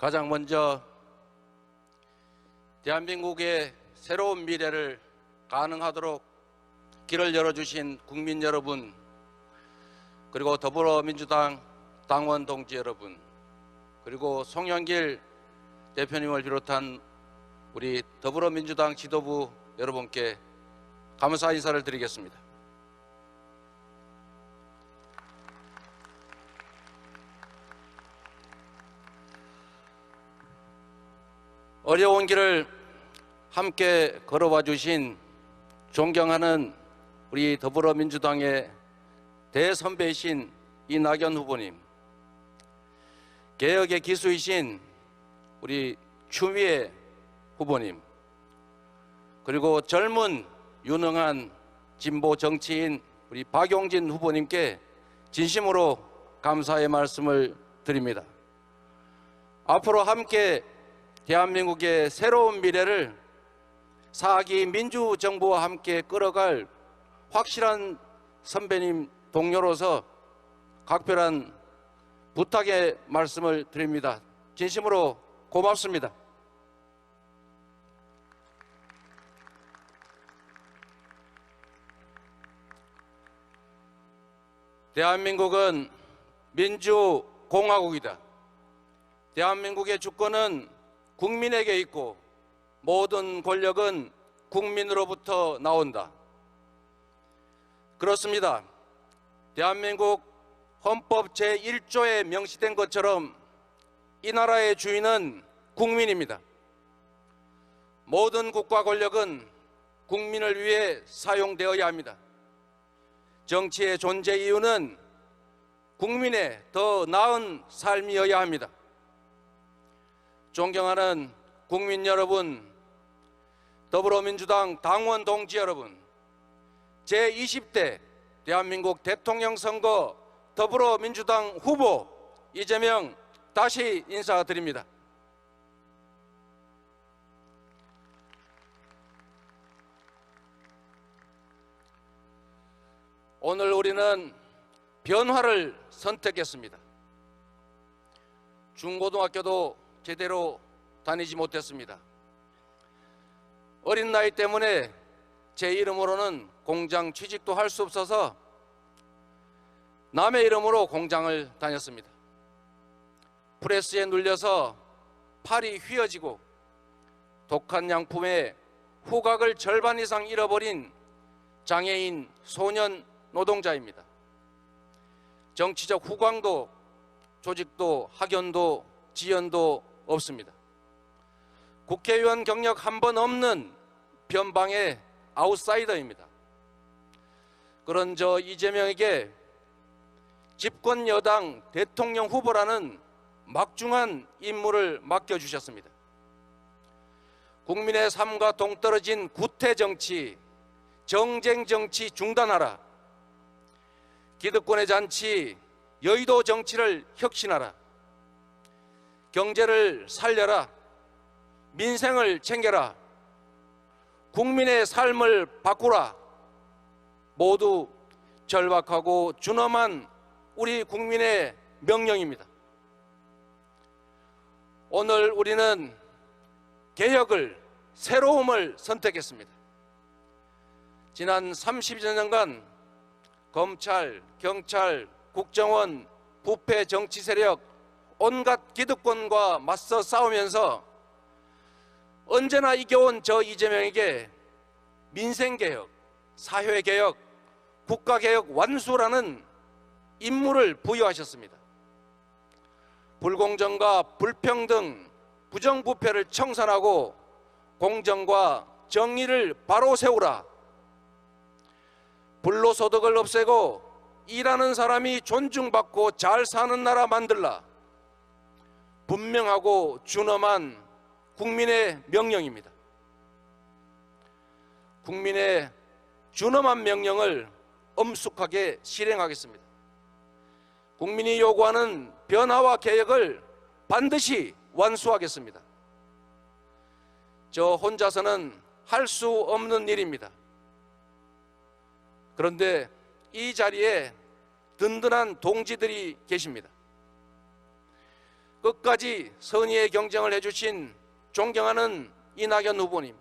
가장 먼저 대한민국의 새로운 미래를 가능하도록 길을 열어주신 국민 여러분, 그리고 더불어민주당 당원 동지 여러분, 그리고 송영길 대표님을 비롯한 우리 더불어민주당 지도부 여러분께 감사 인사를 드리겠습니다. 어려운 길을 함께 걸어와 주신 존경하는 우리 더불어민주당의 대선배이신 이낙연 후보님, 개혁의 기수이신 우리 추미애 후보님, 그리고 젊은 유능한 진보 정치인 우리 박용진 후보님께 진심으로 감사의 말씀을 드립니다. 앞으로 함께 대한민국의 새로운 미래를 4기 민주정부와 함께 끌어갈 확실한 선배님 동료로서 각별한 부탁의 말씀을 드립니다. 진심으로 고맙습니다. 대한민국은 민주공화국이다. 대한민국의 주권은 국민에게 있고 모든 권력은 국민으로부터 나온다. 그렇습니다. 대한민국 헌법 제1조에 명시된 것처럼 이 나라의 주인은 국민입니다. 모든 국가 권력은 국민을 위해 사용되어야 합니다. 정치의 존재 이유는 국민의 더 나은 삶이어야 합니다. 존경하는 국민 여러분, 더불어민주당 당원 동지 여러분, 제20대 대한민국 대통령 선거 더불어민주당 후보 이재명 다시 인사드립니다. 오늘 우리는 변화를 선택했습니다. 중고등학교도 제대로 다니지 못했습니다. 어린 나이 때문에 제 이름으로는 공장 취직도 할 수 없어서 남의 이름으로 공장을 다녔습니다. 프레스에 눌려서 팔이 휘어지고 독한 양품에 후각을 절반 이상 잃어버린 장애인 소년 노동자입니다. 정치적 후광도 조직도 학연도 지연도 없습니다. 국회의원 경력 한 번 없는 변방의 아웃사이더입니다. 그런 저 이재명에게 집권 여당 대통령 후보라는 막중한 임무를 맡겨주셨습니다. 국민의 삶과 동떨어진 구태 정치, 정쟁 정치 중단하라. 기득권의 잔치, 여의도 정치를 혁신하라. 경제를 살려라. 민생을 챙겨라. 국민의 삶을 바꾸라. 모두 절박하고 준엄한 우리 국민의 명령입니다. 오늘 우리는 개혁을, 새로움을 선택했습니다. 지난 30여 년간 검찰, 경찰, 국정원, 부패 정치 세력, 온갖 기득권과 맞서 싸우면서 언제나 이겨온 저 이재명에게 민생개혁, 사회개혁, 국가개혁 완수라는 임무를 부여하셨습니다. 불공정과 불평등, 부정부패를 청산하고 공정과 정의를 바로 세우라. 불로소득을 없애고 일하는 사람이 존중받고 잘 사는 나라 만들라. 분명하고 준엄한 국민의 명령입니다. 국민의 준엄한 명령을 엄숙하게 실행하겠습니다. 국민이 요구하는 변화와 개혁을 반드시 완수하겠습니다. 저 혼자서는 할 수 없는 일입니다. 그런데 이 자리에 든든한 동지들이 계십니다. 끝까지 선의의 경쟁을 해주신 존경하는 이낙연 후보님,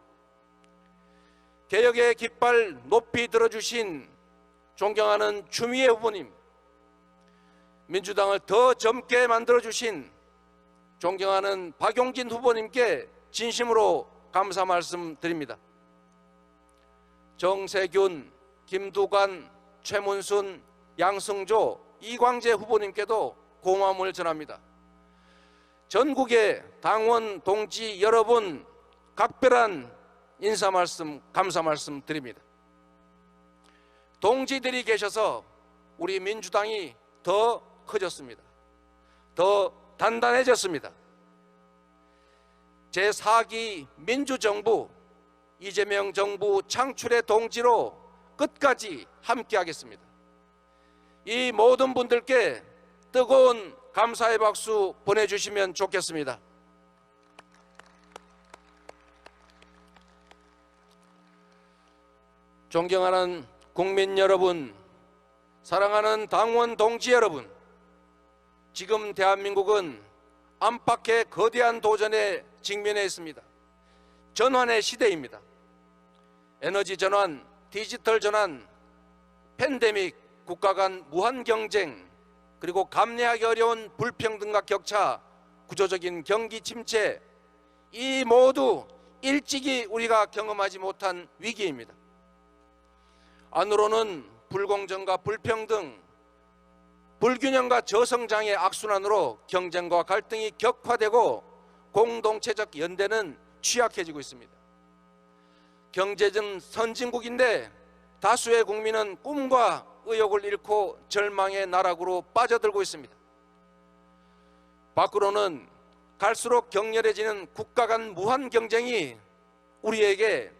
개혁의 깃발 높이 들어주신 존경하는 추미애 후보님, 민주당을 더 젊게 만들어주신 존경하는 박용진 후보님께 진심으로 감사 말씀드립니다. 정세균, 김두관, 최문순, 양승조, 이광재 후보님께도 고마움을 전합니다. 전국의 당원 동지 여러분, 각별한 인사 말씀, 감사 말씀 드립니다. 동지들이 계셔서 우리 민주당이 더 커졌습니다. 더 단단해졌습니다. 제4기 민주정부, 이재명 정부 창출의 동지로 끝까지 함께하겠습니다. 이 모든 분들께 뜨거운 감사의 박수 보내주시면 좋겠습니다. 존경하는 국민 여러분, 사랑하는 당원 동지 여러분, 지금 대한민국은 안팎의 거대한 도전에 직면해 있습니다. 전환의 시대입니다. 에너지 전환, 디지털 전환, 팬데믹, 국가 간 무한 경쟁, 그리고 감내하기 어려운 불평등과 격차, 구조적인 경기 침체, 이 모두 일찍이 우리가 경험하지 못한 위기입니다. 안으로는 불공정과 불평등, 불균형과 저성장의 악순환으로 경쟁과 갈등이 격화되고 공동체적 연대는 취약해지고 있습니다. 경제적 선진국인데 다수의 국민은 꿈과 의욕을 잃고 절망의 나락으로 빠져들고 있습니다. 밖으로는 갈수록 격렬해지는 국가 간 무한 경쟁이 우리에게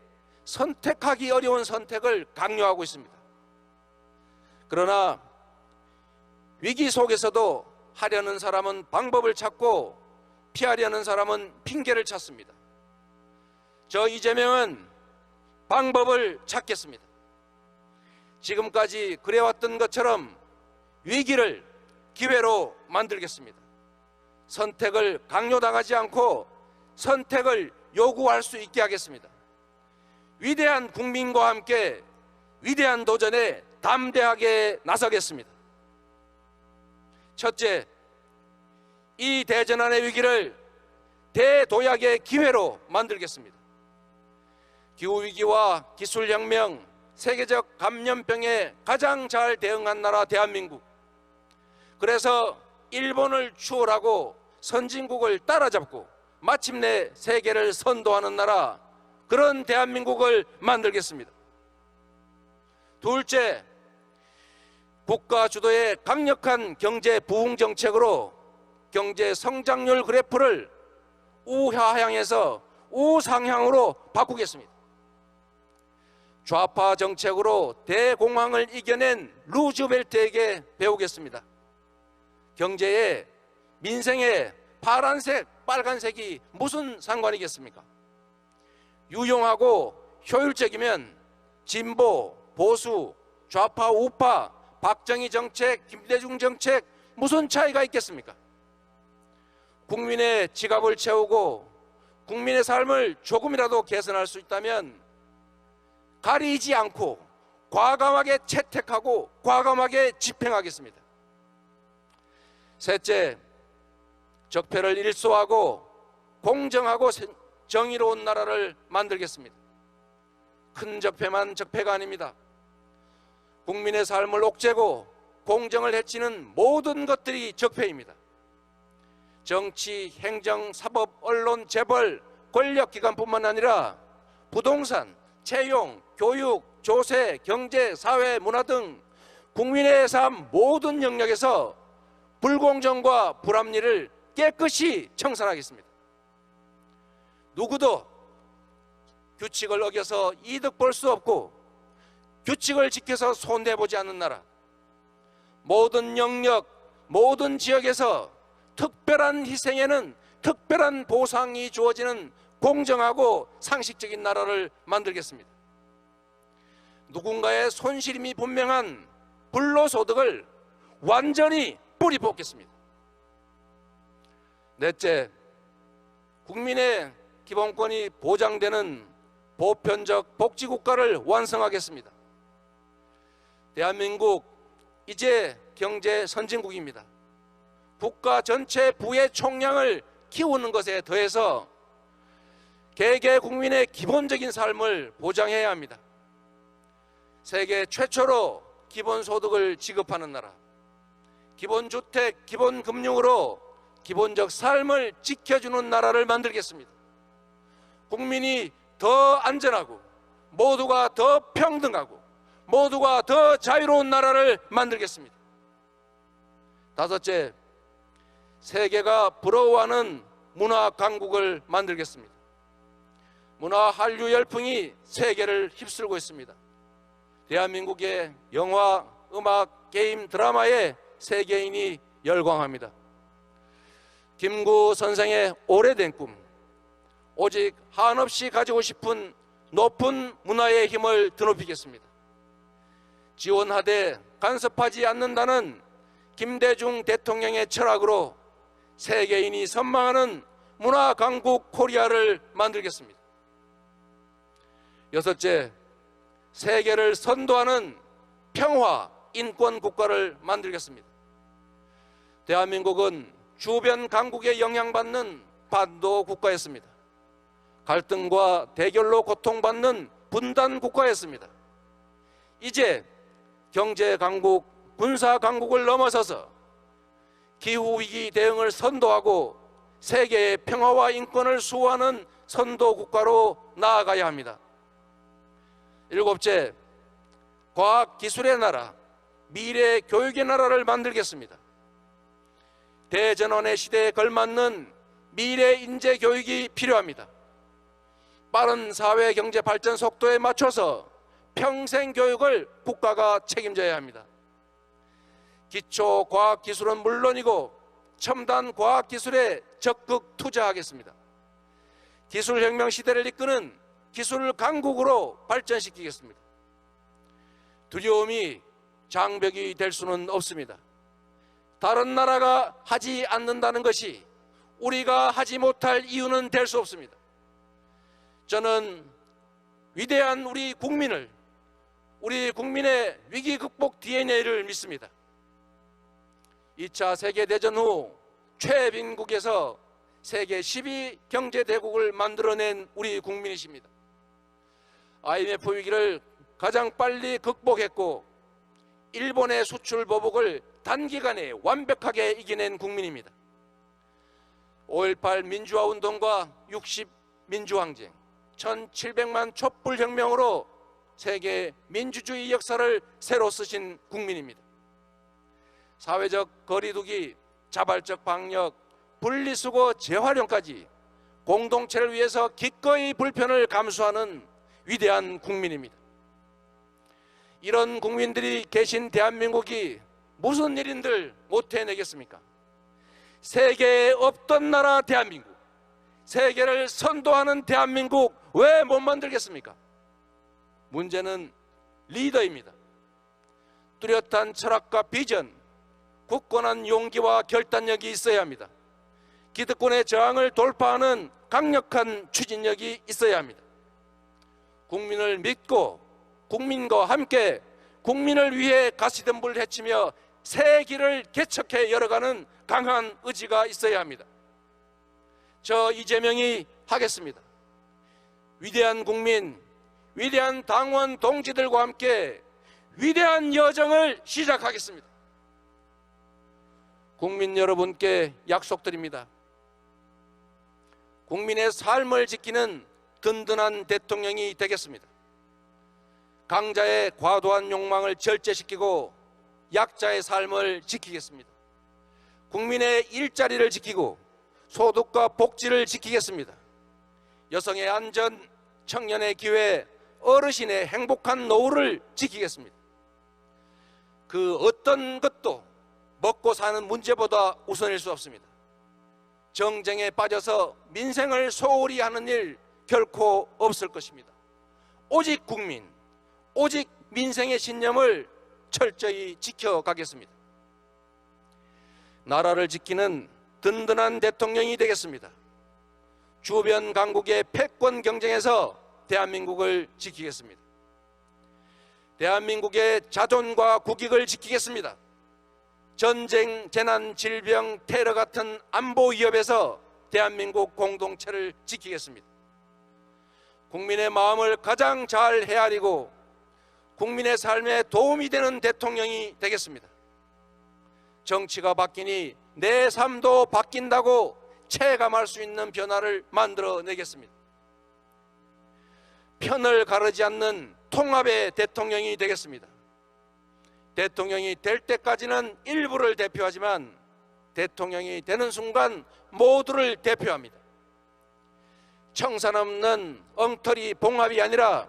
선택하기 어려운 선택을 강요하고 있습니다. 그러나 위기 속에서도 하려는 사람은 방법을 찾고 피하려는 사람은 핑계를 찾습니다. 저 이재명은 방법을 찾겠습니다. 지금까지 그래왔던 것처럼 위기를 기회로 만들겠습니다. 선택을 강요당하지 않고 선택을 요구할 수 있게 하겠습니다. 위대한 국민과 함께 위대한 도전에 담대하게 나서겠습니다. 첫째, 이 대전환의 위기를 대도약의 기회로 만들겠습니다. 기후위기와 기술혁명, 세계적 감염병에 가장 잘 대응한 나라 대한민국. 그래서 일본을 추월하고 선진국을 따라잡고 마침내 세계를 선도하는 나라, 그런 대한민국을 만들겠습니다. 둘째, 국가 주도의 강력한 경제 부흥 정책으로 경제 성장률 그래프를 우하향에서 우상향으로 바꾸겠습니다. 좌파 정책으로 대공황을 이겨낸 루즈벨트에게 배우겠습니다. 경제에 민생에 파란색, 빨간색이 무슨 상관이겠습니까? 유용하고 효율적이면 진보, 보수, 좌파, 우파, 박정희 정책, 김대중 정책 무슨 차이가 있겠습니까? 국민의 지갑을 채우고 국민의 삶을 조금이라도 개선할 수 있다면 가리지 않고 과감하게 채택하고 과감하게 집행하겠습니다. 셋째, 적폐를 일소하고 공정하고 정의로운 나라를 만들겠습니다. 큰 적폐만 적폐가 아닙니다. 국민의 삶을 옥죄고 공정을 해치는 모든 것들이 적폐입니다. 정치, 행정, 사법, 언론, 재벌, 권력기관뿐만 아니라 부동산, 채용, 교육, 조세, 경제, 사회, 문화 등 국민의 삶 모든 영역에서 불공정과 불합리를 깨끗이 청산하겠습니다. 누구도 규칙을 어겨서 이득 볼 수 없고 규칙을 지켜서 손대보지 않는 나라, 모든 영역, 모든 지역에서 특별한 희생에는 특별한 보상이 주어지는 공정하고 상식적인 나라를 만들겠습니다. 누군가의 손실임이 분명한 불로소득을 완전히 뿌리 뽑겠습니다. 넷째, 국민의 기본권이 보장되는 보편적 복지국가를 완성하겠습니다. 대한민국 이제 경제 선진국입니다. 국가 전체 부의 총량을 키우는 것에 더해서 개개 국민의 기본적인 삶을 보장해야 합니다. 세계 최초로 기본소득을 지급하는 나라, 기본주택, 기본금융으로 기본적 삶을 지켜주는 나라를 만들겠습니다. 국민이 더 안전하고 모두가 더 평등하고 모두가 더 자유로운 나라를 만들겠습니다. 다섯째, 세계가 부러워하는 문화 강국을 만들겠습니다. 문화 한류 열풍이 세계를 휩쓸고 있습니다. 대한민국의 영화, 음악, 게임, 드라마에 세계인이 열광합니다. 김구 선생의 오래된 꿈, 오직 한없이 가지고 싶은 높은 문화의 힘을 드높이겠습니다. 지원하되 간섭하지 않는다는 김대중 대통령의 철학으로 세계인이 선망하는 문화 강국 코리아를 만들겠습니다. 여섯째, 세계를 선도하는 평화 인권 국가를 만들겠습니다. 대한민국은 주변 강국에 영향받는 반도 국가였습니다. 갈등과 대결로 고통받는 분단 국가였습니다. 이제 경제 강국, 군사 강국을 넘어서서 기후위기 대응을 선도하고 세계의 평화와 인권을 수호하는 선도 국가로 나아가야 합니다. 일곱째, 과학기술의 나라, 미래 교육의 나라를 만들겠습니다. 대전환의 시대에 걸맞는 미래 인재 교육이 필요합니다. 빠른 사회 경제 발전 속도에 맞춰서 평생 교육을 국가가 책임져야 합니다. 기초 과학기술은 물론이고 첨단 과학기술에 적극 투자하겠습니다. 기술혁명 시대를 이끄는 기술 강국으로 발전시키겠습니다. 두려움이 장벽이 될 수는 없습니다. 다른 나라가 하지 않는다는 것이 우리가 하지 못할 이유는 될 수 없습니다. 저는 위대한 우리 국민을, 우리 국민의 위기 극복 DNA를 믿습니다. 2차 세계대전 후 최빈국에서 세계 10위 경제대국을 만들어낸 우리 국민이십니다. IMF 위기를 가장 빨리 극복했고 일본의 수출 보복을 단기간에 완벽하게 이겨낸 국민입니다. 5.18 민주화운동과 60 민주항쟁, 1700만 촛불혁명으로 세계 민주주의 역사를 새로 쓰신 국민입니다. 사회적 거리두기, 자발적 방역, 분리수거 재활용까지 공동체를 위해서 기꺼이 불편을 감수하는 위대한 국민입니다. 이런 국민들이 계신 대한민국이 무슨 일인들 못 해내겠습니까? 세계에 없던 나라 대한민국, 세계를 선도하는 대한민국 왜 못 만들겠습니까? 문제는 리더입니다. 뚜렷한 철학과 비전, 굳건한 용기와 결단력이 있어야 합니다. 기득권의 저항을 돌파하는 강력한 추진력이 있어야 합니다. 국민을 믿고 국민과 함께 국민을 위해 가시덤불을 헤치며 새 길을 개척해 열어가는 강한 의지가 있어야 합니다. 저 이재명이 하겠습니다. 위대한 국민, 위대한 당원 동지들과 함께 위대한 여정을 시작하겠습니다. 국민 여러분께 약속드립니다. 국민의 삶을 지키는 든든한 대통령이 되겠습니다. 강자의 과도한 욕망을 절제시키고 약자의 삶을 지키겠습니다. 국민의 일자리를 지키고 소득과 복지를 지키겠습니다. 여성의 안전, 청년의 기회, 어르신의 행복한 노후를 지키겠습니다. 그 어떤 것도 먹고 사는 문제보다 우선일 수 없습니다. 정쟁에 빠져서 민생을 소홀히 하는 일 결코 없을 것입니다. 오직 국민, 오직 민생의 신념을 철저히 지켜가겠습니다. 나라를 지키는 든든한 대통령이 되겠습니다. 주변 강국의 패권 경쟁에서 대한민국을 지키겠습니다. 대한민국의 자존과 국익을 지키겠습니다. 전쟁, 재난, 질병, 테러 같은 안보 위협에서 대한민국 공동체를 지키겠습니다. 국민의 마음을 가장 잘 헤아리고 국민의 삶에 도움이 되는 대통령이 되겠습니다. 정치가 바뀌니 내 삶도 바뀐다고 체감할 수 있는 변화를 만들어내겠습니다. 편을 가르지 않는 통합의 대통령이 되겠습니다. 대통령이 될 때까지는 일부를 대표하지만 대통령이 되는 순간 모두를 대표합니다. 청산 없는 엉터리 봉합이 아니라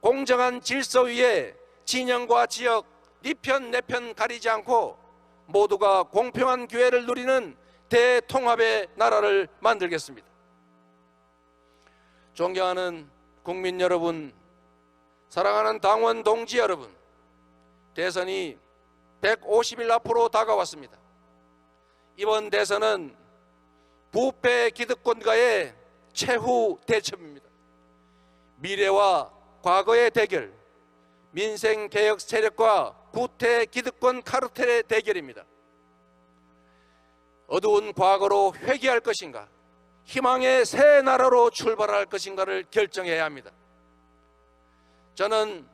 공정한 질서 위에 진영과 지역, 네 편 내 편 가리지 않고 모두가 공평한 기회를 누리는 대통합의 나라를 만들겠습니다. 존경하는 국민 여러분, 사랑하는 당원 동지 여러분, 대선이 150일 앞으로 다가왔습니다. 이번 대선은 부패 기득권과의 최후 대첩입니다. 미래와 과거의 대결, 민생개혁 세력과 구태 기득권 카르텔의 대결입니다. 어두운 과거로 회귀할 것인가, 희망의 새 나라로 출발할 것인가를 결정해야 합니다. 저는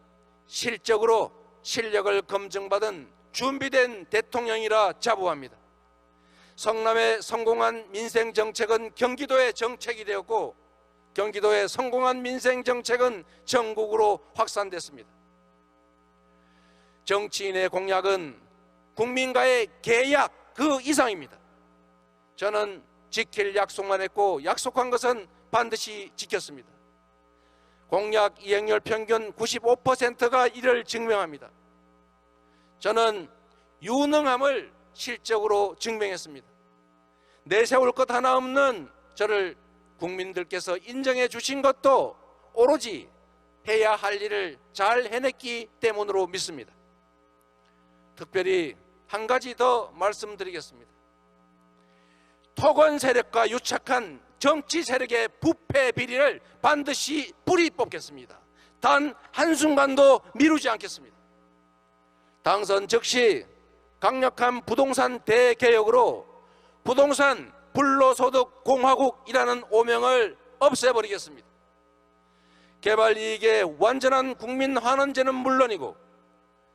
실적으로 실력을 검증받은 준비된 대통령이라 자부합니다. 성남의 성공한 민생정책은 경기도의 정책이 되었고 경기도의 성공한 민생정책은 전국으로 확산됐습니다. 정치인의 공약은 국민과의 계약 그 이상입니다. 저는 지킬 약속만 했고 약속한 것은 반드시 지켰습니다. 공약 이행률 평균 95%가 이를 증명합니다. 저는 유능함을 실적으로 증명했습니다. 내세울 것 하나 없는 저를 국민들께서 인정해 주신 것도 오로지 해야 할 일을 잘 해냈기 때문으로 믿습니다. 특별히 한 가지 더 말씀드리겠습니다. 토건 세력과 유착한 정치 세력의 부패 비리를 반드시 뿌리 뽑겠습니다. 단 한순간도 미루지 않겠습니다. 당선 즉시 강력한 부동산 대개혁으로 부동산 불로소득 공화국이라는 오명을 없애버리겠습니다. 개발이익의 완전한 국민 환원제는 물론이고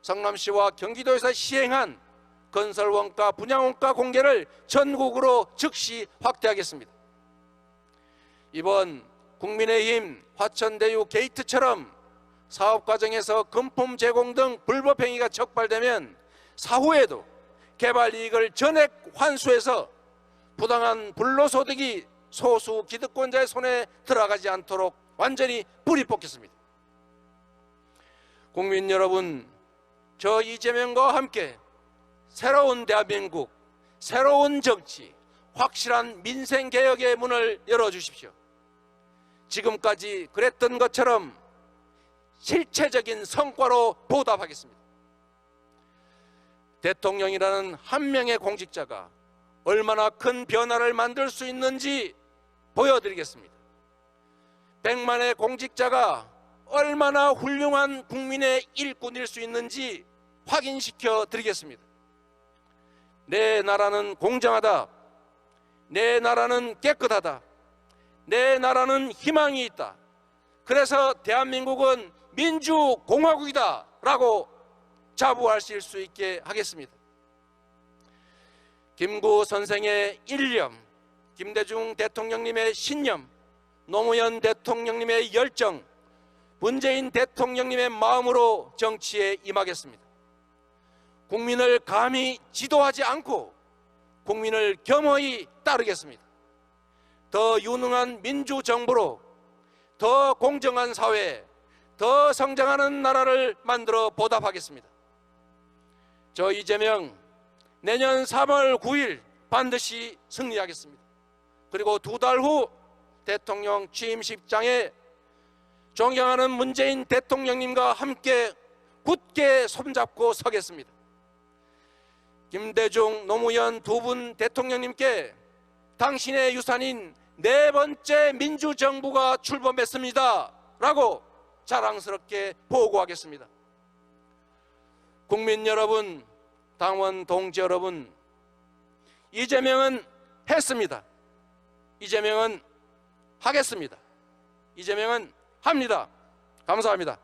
성남시와 경기도에서 시행한 건설원가, 분양원가 공개를 전국으로 즉시 확대하겠습니다. 이번 국민의힘 화천대유 게이트처럼 사업과정에서 금품 제공 등 불법행위가 적발되면 사후에도 개발이익을 전액 환수해서 부당한 불로소득이 소수 기득권자의 손에 들어가지 않도록 완전히 뿌리 뽑겠습니다. 국민 여러분, 저 이재명과 함께 새로운 대한민국, 새로운 정치, 확실한 민생개혁의 문을 열어주십시오. 지금까지 그랬던 것처럼 실체적인 성과로 보답하겠습니다. 대통령이라는 한 명의 공직자가 얼마나 큰 변화를 만들 수 있는지 보여드리겠습니다. 100만의 공직자가 얼마나 훌륭한 국민의 일꾼일 수 있는지 확인시켜 드리겠습니다. 내 나라는 공정하다. 내 나라는 깨끗하다. 내 나라는 희망이 있다. 그래서 대한민국은 민주공화국이다 라고 자부하실 수 있게 하겠습니다. 김구 선생의 일념, 김대중 대통령님의 신념, 노무현 대통령님의 열정, 문재인 대통령님의 마음으로 정치에 임하겠습니다. 국민을 감히 지도하지 않고 국민을 겸허히 따르겠습니다. 더 유능한 민주정부로 더 공정한 사회, 더 성장하는 나라를 만들어 보답하겠습니다. 저 이재명 내년 3월 9일 반드시 승리하겠습니다. 그리고 2달 후 대통령 취임식장에 존경하는 문재인 대통령님과 함께 굳게 손잡고 서겠습니다. 김대중, 노무현 두 분 대통령님께 당신의 유산인 네 번째 민주정부가 출범했습니다 라고 자랑스럽게 보고하겠습니다. 국민 여러분, 당원 동지 여러분, 이재명은 했습니다. 이재명은 하겠습니다. 이재명은 합니다. 감사합니다.